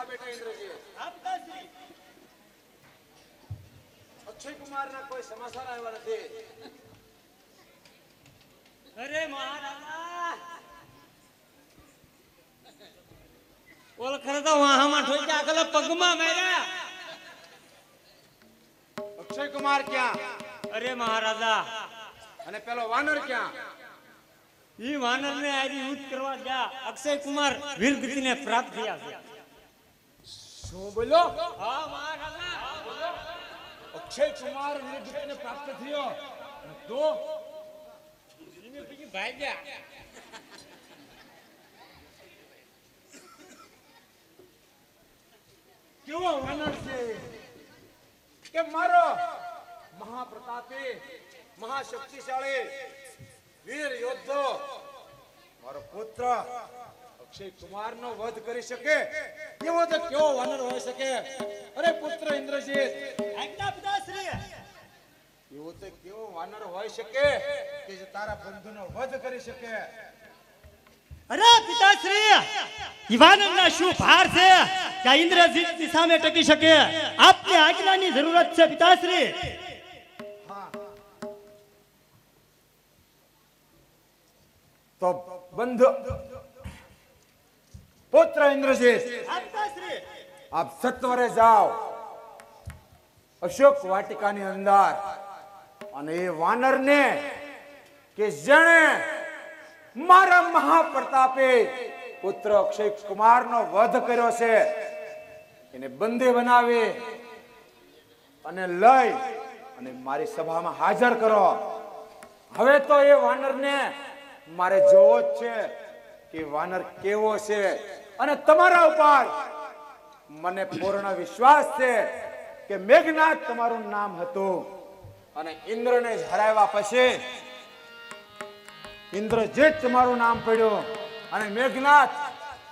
હા બેટા ઇન્દ્રજી. હા પિતાશ્રી. અક્ષય કુમારના કોઈ સમાચાર આવ્યા નથી. અરે મહારાજા ઓલ ખરે તો વાહામાં ઠોક્યા કલે પગમાં માર્યા. અક્ષય કુમાર ક્યાં? અરે મહારાજા અને પેલો વાનર ક્યાં? ઈ વાનરને આરી યુદ્ધ કરવા ગયા. અક્ષય કુમાર વીર ગતિને પ્રાપ્ત થયા છે. શું બોલો? હા મહારાજા. અક્ષય કુમાર વીરગતિને પ્રાપ્ત થયો તો એને પછી ભાગ્યા. કેવો વાનર છે કે મારો મહાપ્રતાપી મહાશક્તિશાળી વીર યોદ્ધો મારો પુત્ર અક્ષય કુમારનો વધ કરી શકે એવો તો કેવો વાનર હોઈ શકે? અરે પુત્ર ઇન્દ્રજીત, આજ્ઞા પિતાશ્રી. એવો તો કેવો વાનર હોઈ શકે કે જે તારા બંધુનો વધ કરી શકે? અરે પિતાશ્રી ઈવાનના શું ભાર છે કે ઇન્દ્રજીતની સામે ટકી શકે? આપની આજ્ઞાની જરૂરત છે પિતાશ્રી. તો બંધુ પુત્ર ઇન્દ્રજીત, આપ સત્વરે જાઓ અશોક વાટિકાની અંદર અને એ વાનરને કે જેણે મારા મહાપ્રતાપે પુત્ર અક્ષય કુમારનો વધ કર્યો છે એને બંદી બનાવી અને લઈ અને મારી સભામાં હાજર કરો. હવે તો એ વાનરને મારે જોવો જ છે કે વાનર કેવો છે અને તમારા ઉપર મને પૂર્ણ વિશ્વાસ છે કે મેઘનાથ તમારું નામ હતું અને ઇન્દ્રને હરાવ્યા પછી ઇન્દ્રજીત તમારું નામ પડ્યું. અને મેઘનાથ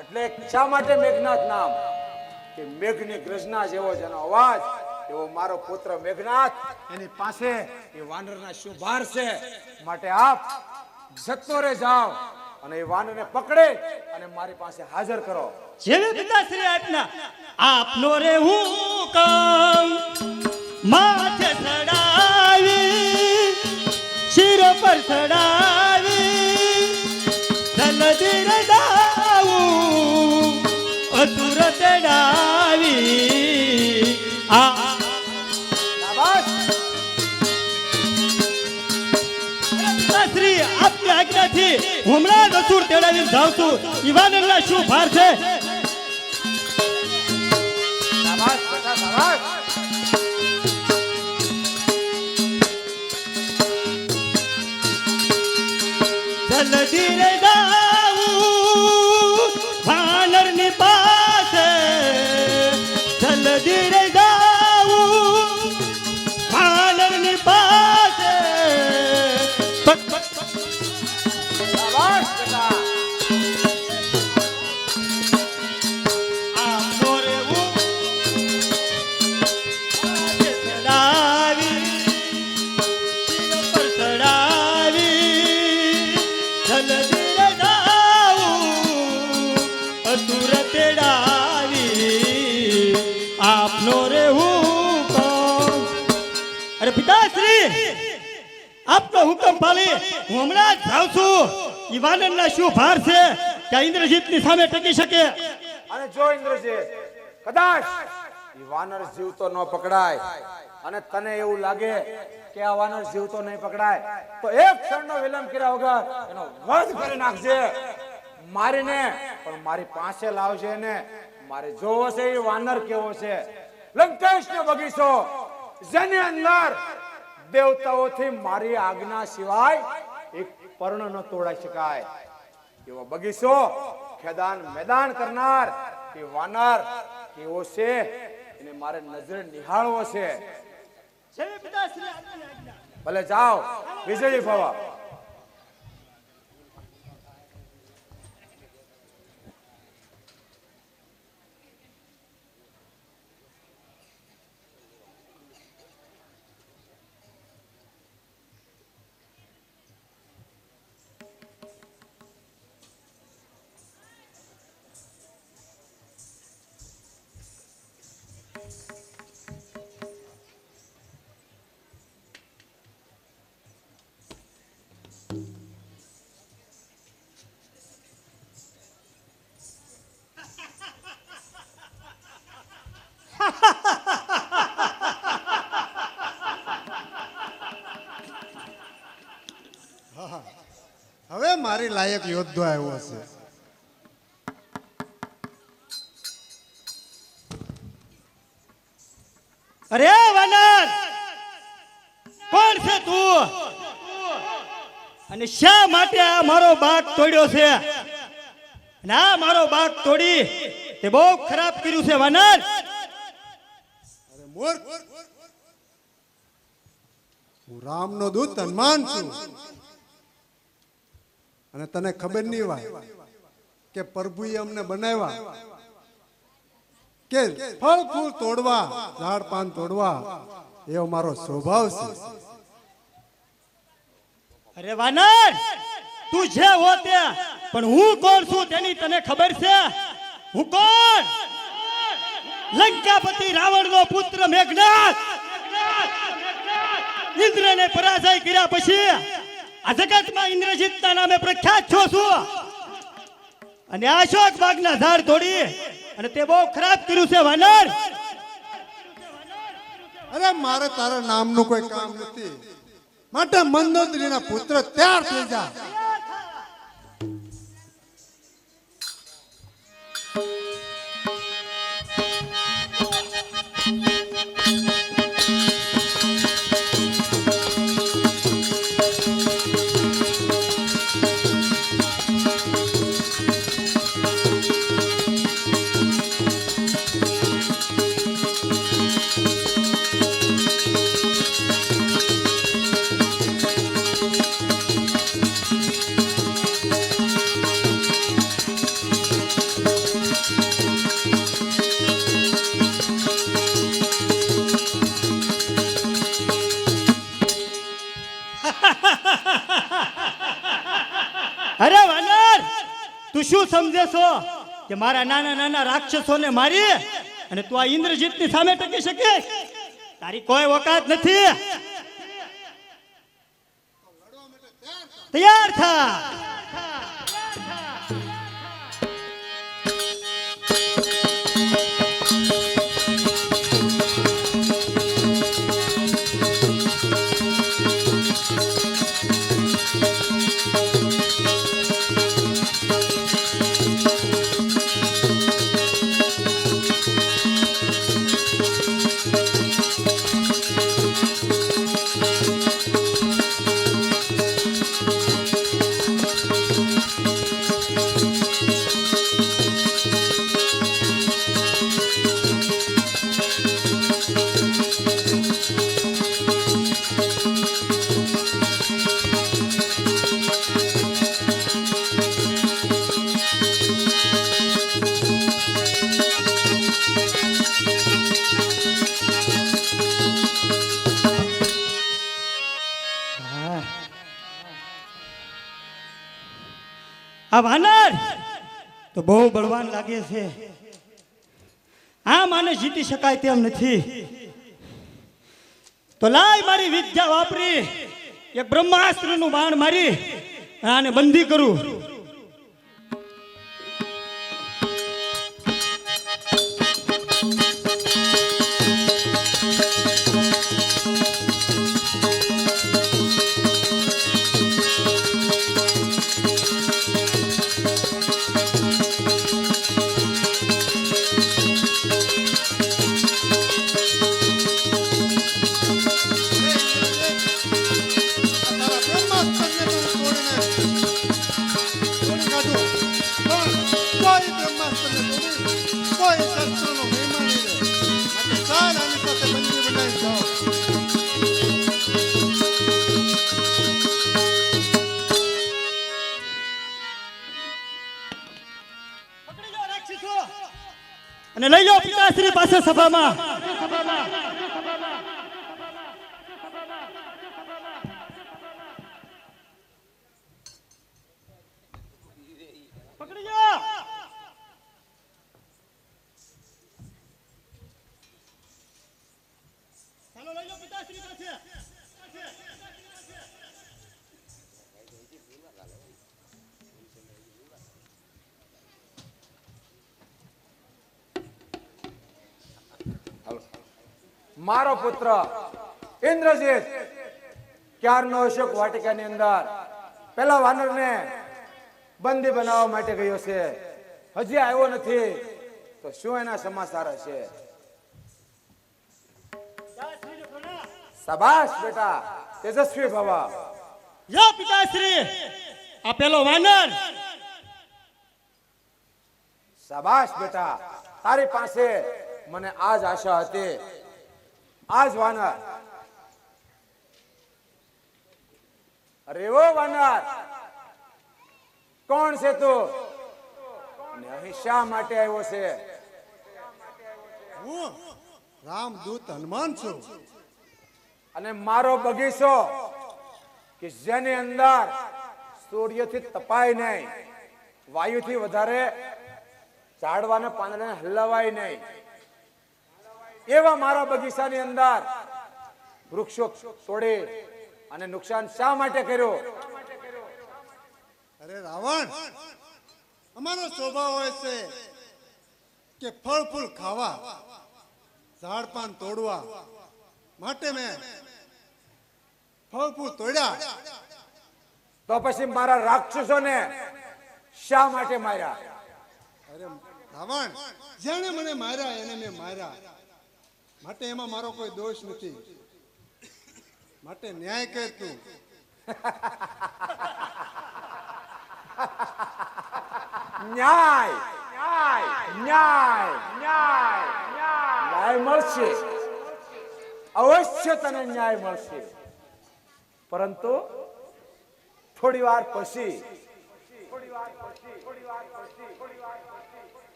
એટલે શા માટે મેઘનાથ નામ? કે મેઘની ગર્જના જેવો જેનો અવાજ એવો મારો પુત્ર મેઘનાથ, એની પાસે એ વાનરના શું ભાર છે. માટે આપ સત્વરે જાઓ અને એ વાનરને પકડે અને મારી પાસે હાજર કરો. જેને પિતાશ્રી આજ્ઞા. આપનો રે હુકમ માથે ચડાવી શિર પર ચડાવી જલદી રડાવું અતુર ચડાવી. પિતાશ્રી આપની આજ્ઞાથી હમણાં જ અસુર તેડાવીને જાઉં છું. ઈવાનના શું ભાર છે? શાબાશ બેટા, શાબાશ. જલ્દી રે જાવું વાનરની પાસે, જલ્દી રે જાવું વાનરની પાસે. શાબાશ બેટા. આપનો રે હું ચડાવી શિર પર ચડાવી જલ્દી રે જાવું અતુર તેડાવી. આપનો રે હુકમ. અરે પિતાશ્રી આપનો હુકમ પાલી હું હમણાં જ જાઉં છું. ઈવાનના શું ભાર છે કે ઇન્દ્રજીતની સામે ટકી શકે? અને જો ઇન્દ્રજીત કદાચ ઈ વાનર જીવતો ન પકડાય અને તને એવું લાગે કે આ વાનર જીવતો નહીં પકડાય તો એક ક્ષણનો વિલંબ કર્યા વગર એનો વધ કરી નાખજે. મારીને પણ મારી પાસે લાવજે ને મારે જોવો છે એ વાનર કેવો છે. લંકેશનો બગીચો જેની અંદર દેવતાઓથી મારી આજ્ઞા સિવાય એક પર્ણ ન તોડાઈ શકાય એવો બગીચો ખેદાન મેદાન કરનાર એ વાનર કેવો છે એને મારે નજરે નિહાળવો છે. ભલે જાઓ વિજયી ભવ. લાયક યોદ્ધો આવ્યો છે. અરે વાનર, કોણ છે તું અને શા માટે આ મારો બાગ તોડ્યો છે? અને આ મારો બાગ તોડી તે બહુ ખરાબ કર્યું છે વાનર. અરે મૂર્ખ, હું રામનો દૂત હનુમાન છું અને તને ખબર નહીં હોય કે પ્રભુએ અમને બનાવ્યા કે ફળ ફૂલ તોડવા, ઝાડ પાન તોડવા એવો મારો સ્વભાવ છે. અરે વાનર, તું જે હો તે, પણ હું કોણ છું તેની તને ખબર છે? હું કોણ? લંકાપતિ રાવણનો પુત્ર મેઘનાદ. ઇન્દ્રને પરાજય કર્યા પછી આ જગતમાં ઇન્દ્રજીતના નામે પ્રખ્યાત છો છું. અને અશોક બાગના ઝાડ તોડી અને તે બહુ ખરાબ કર્યું છે વાનર. અરે મારે તારા નામનું કોઈ કામ નથી, માટે મંદોદરીના પુત્ર તૈયાર થઈ જા. અરે વાનર, તું શું સમજે છો કે મારા નાના નાના રાક્ષસોને મારી અને તું આ ઇન્દ્રજીતની સામે ટકી શકે? તારી કોઈ ઓકાત નથી. તૈયાર થા. આ વાનર તો બહુ બળવાન લાગે છે. આ માને જીતી શકાય તેમ નથી. તો લાય મારી વિદ્યા વાપરી એક બ્રહ્માસ્ત્રનું બાણ મારી આને બંધી કરું. અને લઈ જાઓ પિતાશ્રી પાસે સભામાં. પકડી જાઓ. ચાલો લઈ જાઓ પિતાશ્રી પાસે. મારો પુત્ર ઇન્દ્રજીત ક્યારનો અશોક વાટિકાની અંદર પેલા વાનરને બંદી બનાવવા માટે ગયો છે, હજી આવ્યો નથી, તો શું એના સમાચાર હશે? શાબાશ બેટા, તેજસ્વી ભવ. યો પિતાશ્રી, આ પેલો વાનર. શાબાશ બેટા, તારી પાસે મને આજ આશા હતી. આજ વાનર. અરે ઓ વાનર, કોણ છે તું અને અહીં શા માટે આવ્યો છે? હું રામદૂત હનુમાન છું. અને મારો બગીચો કે જેની અંદર સૂર્યથી તપાય નહીં, વાયુથી વધારે ઝાડવાના પાંદડાને હલાવાય નહીં, એવા મારા બગીચાની અંદર વૃક્ષો તોડી અને નુકસાન શા માટે કર્યું? અરે રાવણ, અમારો સ્વભાવ હોય છે કે ફળ ફૂલ ખાવા, ઝાડ પાન તોડવા, માટે મેં ફળ ફૂલ તોડ્યા. તો પછી મારા રાક્ષસોને શા માટે માર્યા? અરે રાવણ, જેણે મને માર્યા એને મેં માર્યા, માટે એમાં મારો કોઈ દોષ નથી, માટે ન્યાય કર તું. ન્યાય ન્યાય ન્યાય ન્યાય ન્યાય મળશે, અવશ્ય તને ન્યાય મળશે, પરંતુ થોડી વાર પછી.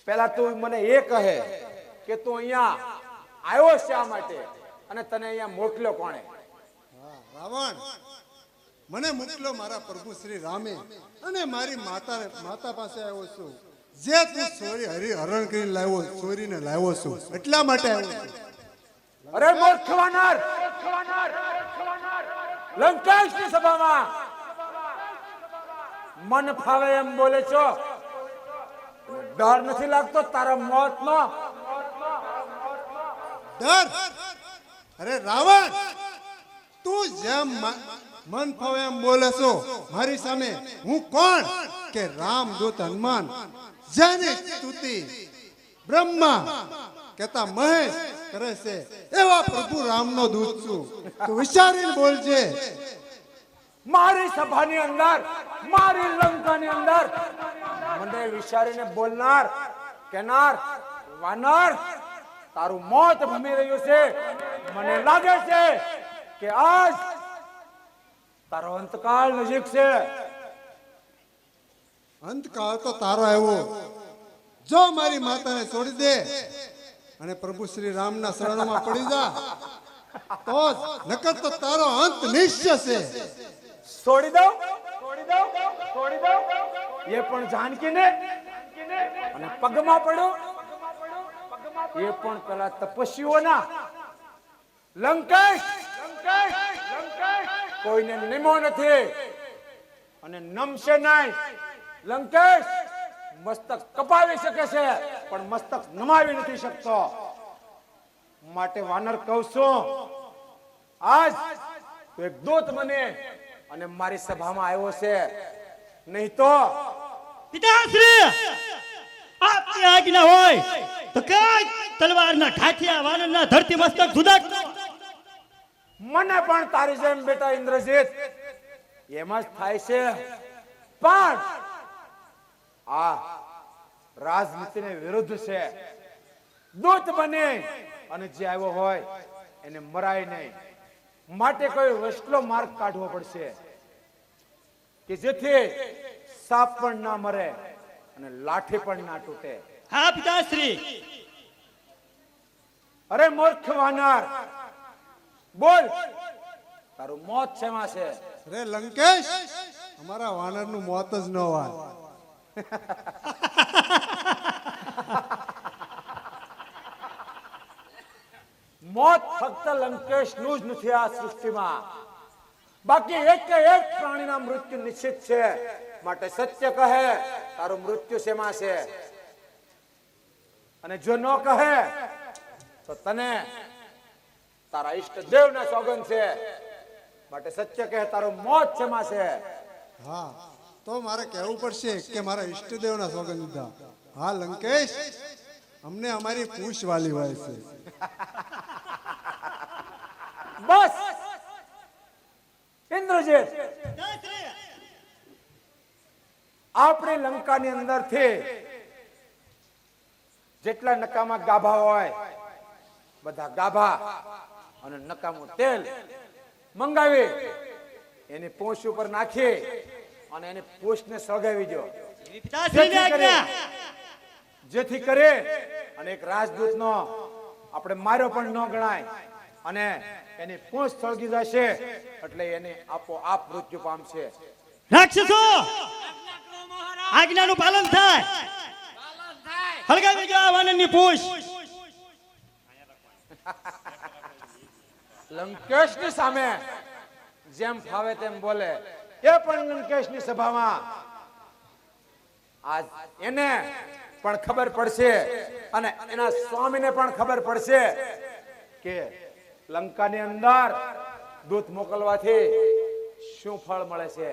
પેલા તું મને એ કહે કે તું અહીંયા આવ્યો શા માટે અને તને અહીંયા મોકલ્યો કોણે? હા, રાવણ, મને મોકલ્યો મારા પ્રભુ શ્રી રામે, અને મારી માતા પાસે આવ્યો છું. જે તું ચોરી હરણ કરીને લાવ્યો, ચોરીને લાવ્યો છું, એટલા માટે આવ્યો છું. અરે મૂર્ખ વાનર, લંકેશની સભામાં મન ફાવે એમ બોલે છો? ડર નથી લાગતો તારા મોતનો? ડર? અરે રાવણ, તું જેમ મન ફાવે એમ બોલે છો મારી સામે, હું કોણ કે રામદૂત હનુમાન, જેની સ્તુતિ બ્રહ્મા કહેતા મહેશ કરે છે, એવા પ્રભુ રામનો દૂત છું. તું વિચારીને બોલજે. મારી સભાની અંદર, મારી લંકાની અંદર મને વિચારીને બોલનાર, કહેનાર વાનર, તારું મોત ભમી રહ્યું છે. મને લાગે છે કે આજ તારો અંતકાળ નજીક છે. અંતકાળ તો તારો આવ્યો. જો મારી માતાને છોડી દે અને પ્રભુ શ્રી રામના શરણોમાં પડી જા, તો જ, નકર તો તારો અંત નિશ્ચય છે. છોડી દઉં, એ પણ જાનકીને, અને પગમાં પડ્યો એ પણ પેલા તપસ્વીઓના. લંકેશ, કોઈને નિમો નથી અને નમશે નહીં. લંકેશ મસ્તક કપાવી શકે છે પણ મસ્તક નમાવી નથી શકતો. માટે વાનર કહું છું, આજ તું એક દૂત બને અને મારી સભામાં આવ્યો છે, નહીં તો પિતાશ્રી, આપની આજ્ઞા હોય તો કઈ તલવારના ઠાઠિયા વાનરના ધરતી મસ્તક જુદા કરો. મને પણ તારી જેમ બેટા ઇન્દ્રજીત એમ જ થાય છે, પણ આ રાજનીતિને વિરુદ્ધ છે. દૂત બને અને જે આવ્યો હોય એને મરાય નહીં, માટે કોઈ વસલો માર્ગ કાઢવો પડશે કે જેથી સાપ પણ ના મરે અને લાઠી પણ ના તૂટે. હા પિતાશ્રી. અરે મૂર્ખ વાનર, બોલ, તારું મોત શેમાં છે? અરે લંકેશ, અમારા વાનરનું મોત જ ન હોય. મોત ફક્ત લંકેશનું જ નથી આ સૃષ્ટિમાં, બાકી એક પ્રાણીના મૃત્યુ નિશ્ચિત છે. માટે સત્ય કહે તારું મૃત્યુ શેમાં છે, અને જો ન કહે તો તને તારા ઈષ્ટદેવના સોગંદ છે. માટે સત્ય કહે તારું મોત શેમાં છે? હા, તો મારે કહેવું પડશે કે મારા ઈષ્ટદેવના સોગંદ લીધા. હા લંકેશ, અમને અમારી પૂંછ વાલી હોય છે. બસ ઇન્દ્રજીત, આપણી લંકાની અંદરથી જેટલા નકામા ગાભા હોય બધા ગાભા અને નકામું તેલ મંગાવી એની પૂંછ ઉપર નાખી અને એની પૂંછને સળગાવી દો, પિતાશ્રીની આજ્ઞા. જેથી કરે અને એક રાજદૂતનો આપણે માર્યો પણ ન ગણાય અને એની પૂંછ સળગી જશે એટલે એને આપોઆપ મૃત્યુ પામશે. રાક્ષસો, આજ્ઞાનું પાલન થાય. હળગાવી દો આ વાનરની પૂંછ. લંકેશની સામે જેમ ફાવે તેમ બોલે, એ પણ લંકેશની સભામાં આજ એને પણ ખબર પડશે અને એના સ્વામીને પણ ખબર પડશે કે લંકાની અંદર દૂત મોકલવાથી શું ફળ મળે છે.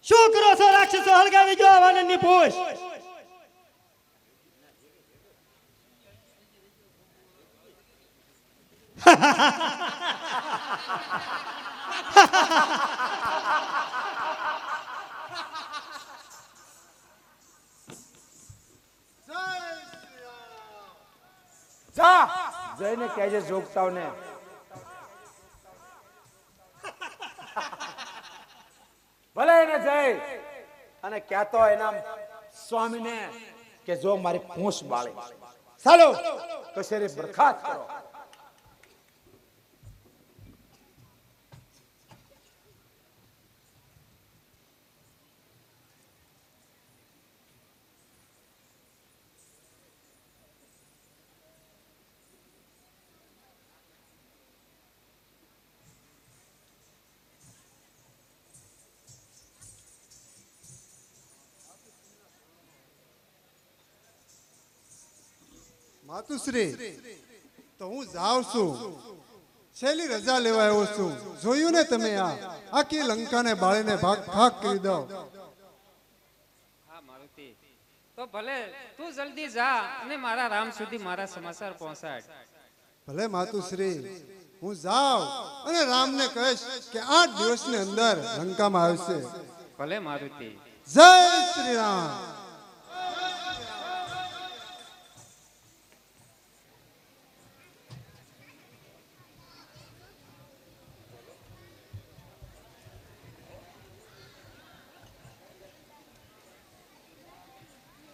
શું કરો છો રાક્ષસો? હળગાવી દો આ વાનરની પૂંછ. જા જઈને કહેજે જોગતાઓને ભલે એને જઈ અને કહેતો એના સ્વામીને કે જો મારી પૂંછ બાળી, ચાલો કશેરી બરખાસ્ત કરો. માતુશ્રી, તો હું જાઉં છું. છેલ્લી રજા લેવા આવ્યો છું. જોયું ને તમે, આ આખી લંકાને બાળીને ભાગ ભાગ કરી દો. હા મારુતિ, તો ભલે તું જલ્દી જા અને મારા રામ સુધી મારા સમાચાર પહોંચાડ. ભલે માતુશ્રી, હું જાઉં અને રામને કહીશ કે 8 દિવસની અંદર લંકામાં આવશે. ભલે મારુતિ. જય શ્રી રામ.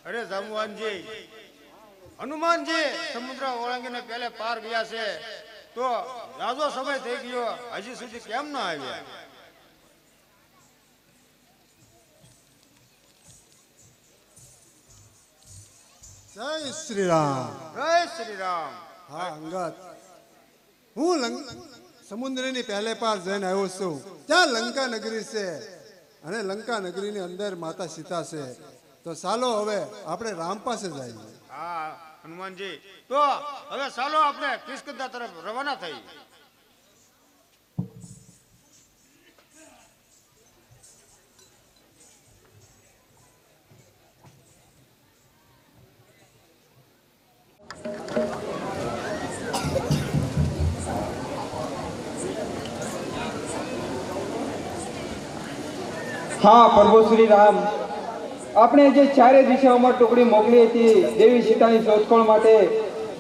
અરે જામવાનજી, હનુમાનજી સમુદ્ર ઓળંગીને પહેલે પાર ગયા છે, તો રાજો સમય થઈ ગયો, હજી સુધી કેમ ના આવ્યા? જય શ્રી રામ. જય શ્રી રામ. હા અંગત, હું સમુદ્રની પહેલે પાર જઈને આવ્યો છું. ત્યાં લંકા નગરી છે અને લંકા નગરીની અંદર માતા સીતા છે. તો ચાલો હવે આપણે રામ પાસે જઈએ. હા હનુમાનજી, તો હવે ચાલો આપણે કિષ્કિંધા તરફ રવાના થઈ. હા પ્રભુ શ્રી રામ, આપણે જે ચારે દિશાઓમાં ટુકડી મોકલી હતી દેવી સીતાની શોધખોળ માટે,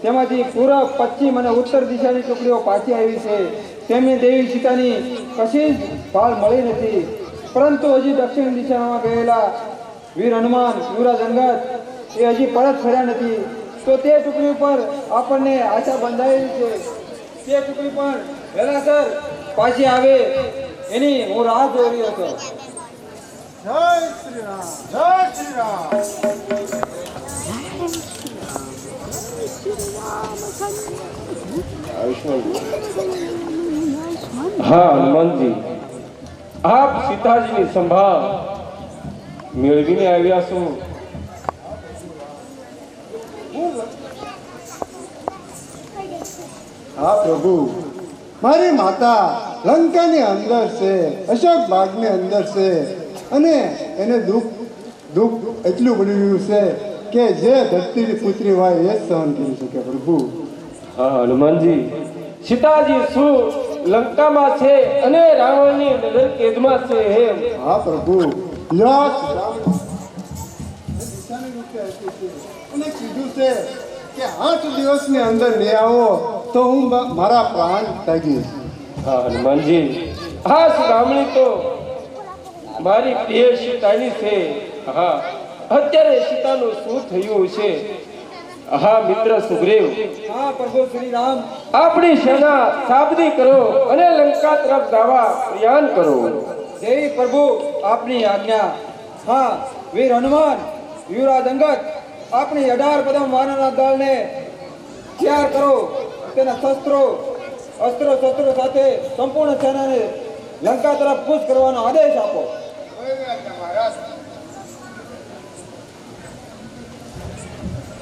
તેમાંથી પૂર્વ, પશ્ચિમ અને ઉત્તર દિશાની ટુકડીઓ પાછી આવી છે. તેમને દેવી સીતાની કશી જ ભાળ મળી નથી, પરંતુ હજી દક્ષિણ દિશામાં ગયેલા વીર હનુમાન, યુવરાજ અંગદ એ હજી પરત ફર્યા નથી. તો તે ટુકડી ઉપર આપણને આશા બંધાયેલી છે. તે ટુકડી પણ વહેલાસર પાછી આવે એની હું રાહ જોઈ રહ્યો હતો. જય શ્રી રામ. જય શ્રી રામ. હા હનુમાનજી, આપ સીતાજીની સંભાળ મેળવીને આવ્યા છો. હા પ્રભુ, મારી માતા લંકાની અંદર છે, અશોક બાગની અંદર છે, અને એને દુઃખ એટલું પડી રહ્યું છે કે જે ધરતીની પુત્રી હોય એ જ સહન કરી શકે પ્રભુ. હા હનુમાનજી, સીતાજી શું લંકામાં છે અને રાવણની નજર કેદમાં છે એમ? હા પ્રભુ, યશ દિશાની રૂપે આપ્યું છે અને કીધું છે કે 8 દિવસની અંદર લઈ આવો તો હું મારા પ્રાણ ત્યાગીશ. હા હનુમાનજી, આ સુદામણી તો મારી પ્રિય સીતાની છે. હા, અત્યારે સીતાનું શું થયું છે? હા મિત્ર સુગ્રીવ, હા પ્રભુ શ્રી રામ. આપણી સેના સાબદી કરો અને લંકા તરફ જવા પ્રયાણ કરો. દેવી પ્રભુ આપની આજ્ઞા. હા વીર હનુમાન, યુવરાજ અંગદ, આપણી 18 કદમ વાનરના દળને તૈયાર કરો. તેના શસ્ત્રો અસ્ત્રો શસ્ત્રો સાથે સંપૂર્ણ સેનાને લંકા તરફ કૂચ કરવાનો આદેશ આપો.